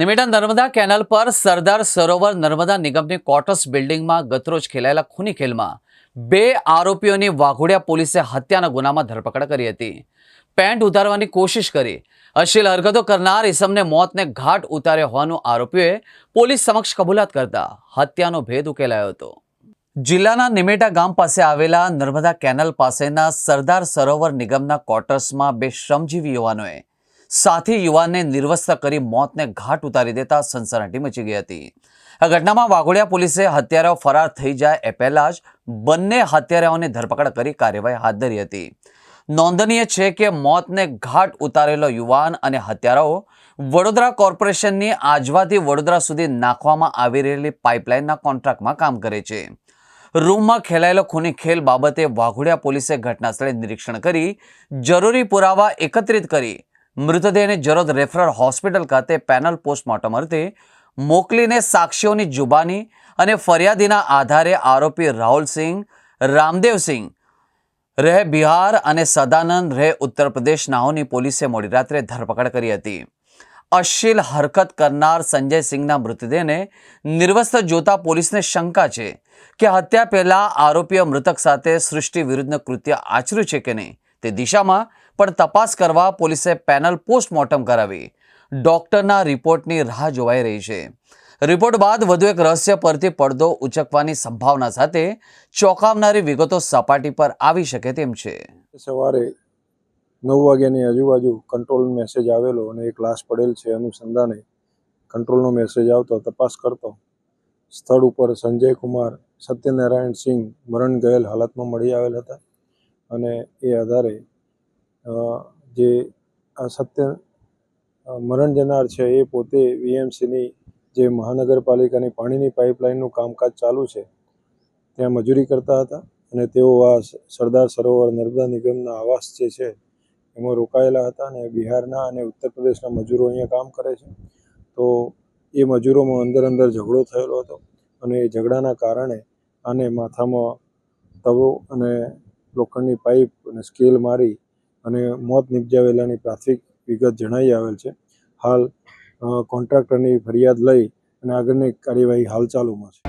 Nimeta Narmada canal પર સરદાર સરોવર નર્મદા નિગમની quarters બિલ્ડિંગમાં ગતરોજ ખેલાયેલા ખૂની ખેલમાં 2 આરોપીઓની વાઘોડિયા પોલીસે હત્યાના ગુનામાં ધરપકડ કરી હતી. પેન્ટ ઉતારવાની કોશિશ કરી અશ્લીલ હરકતો કરનાર ઇસમને મોતને ઘાટ ઉતાર્યો હોવાનું આરોપીઓએ પોલીસ સમક્ષ કબૂલાત કરતા હત્યાનો ભેદ ઉકેલાયો હતો. જિલ્લાના નિમેટા ગામ પાસે આવેલા નર્મદા કેનાલ પાસેના સરદાર સરોવર નિગમના ક્વાર્ટર્સમાં 2 શ્રમજીવી યુવાનોએ સાથી યુવાનને નિર્વસ્ત્ર કરી મોતને ઘાટ ઉતારી દેતા સનસનાટી મચી ગઈ હતી. આ ઘટનામાં વાઘોડિયા પોલીસે હત્યારાઓ ફરાર થઈ જાય એ પહેલા જ બંને હત્યારાઓની ધરપકડ કરી કાર્યવાહી હાથ ધરી હતી. નોંધનીય છે કે મોતને ઘાટ ઉતારેલો યુવાન અને હત્યારાઓ વડોદરા કોર્પોરેશનની આજવાથી વડોદરા સુધી નાખવામાં આવી રહેલી પાઇપલાઇનના કોન્ટ્રાક્ટમાં કામ કરે છે. રૂમમાં ખેલાયેલો ખૂની ખેલ બાબતે વાઘોડિયા પોલીસે ઘટનાસ્થળે નિરીક્ષણ કરી જરૂરી પુરાવા એકત્રિત કરી મૃતદેહને જરોદ રેફરલ હોસ્પિટલ ખાતે પેનલ પોસ્ટમોર્ટમ અર્થે મોકલીને સાક્ષીઓની જુબાની અને ફરિયાદીના આધારે આરોપી રાહુલસિંહ રામદેવસિંહ રહે બિહાર અને સદાનંદ રહે ઉત્તર પ્રદેશ નાઓની પોલીસે મોડી રાત્રે ધરપકડ કરી હતી. અશ્લીલ હરકત કરનાર સંજયસિંહના મૃતદેહને નિર્વસ્ત્ર જોતા પોલીસને શંકા છે કે હત્યા પહેલા આરોપીએ મૃતક સાથે સૃષ્ટિ વિરુદ્ધનું કૃત્ય આચર્યું છે કે નહીં તે દિશામાં પણ તપાસ કરવા પોલીસે પેનલ પોસ્ટમોર્ટમ કરાવી ડોક્ટરના રિપોર્ટની રાહ જોવાઈ રહી છે. રિપોર્ટ બાદ વધુ એક રહસ્ય પરથી પડદો ઉચકવાની સંભાવના સાથે ચોંકાવનારી વિગતો સપાટી પર આવી શકે તેમ છે. સવારે 9 વાગ્યાની આજુબાજુ કંટ્રોલ મેસેજ આવેલો અને એક લાશ પડેલ છે અનુસંધાને કંટ્રોલનો મેસેજ આવતો તપાસ કરતો સ્થળ ઉપર સંજય કુમાર સત્યનારાયણ સિંહ મરણ ગયેલ હાલતમાં મળી આવેલ હતા અને એ આધારે જે આ મરણ જનાર છે એ પોતે વીએમસીની જે મહાનગરપાલિકાની પાણીની પાઇપલાઇનનું કામકાજ ચાલુ છે ત્યાં મજૂરી કરતા હતા અને તેઓ આ સરદાર સરોવર નર્મદા નિગમના આવાસ જે છે એમાં રોકાયેલા હતા અને બિહારના અને ઉત્તર પ્રદેશના મજૂરો અહીંયા કામ કરે છે. તો એ મજૂરોમાં અંદર ઝઘડો થયેલો હતો અને એ ઝઘડાના કારણે આને માથામાં તવો અને લોખંડની પાઇપ અને સ્કેલ મારી અને મોત નિપજાવેલાની પ્રાથમિક વિગત જણાઈ આવેલ છે. હાલ કોન્ટ્રાક્ટરની ફરિયાદ લઈ અને આગળની કાર્યવાહી હાલ ચાલુમાં છે.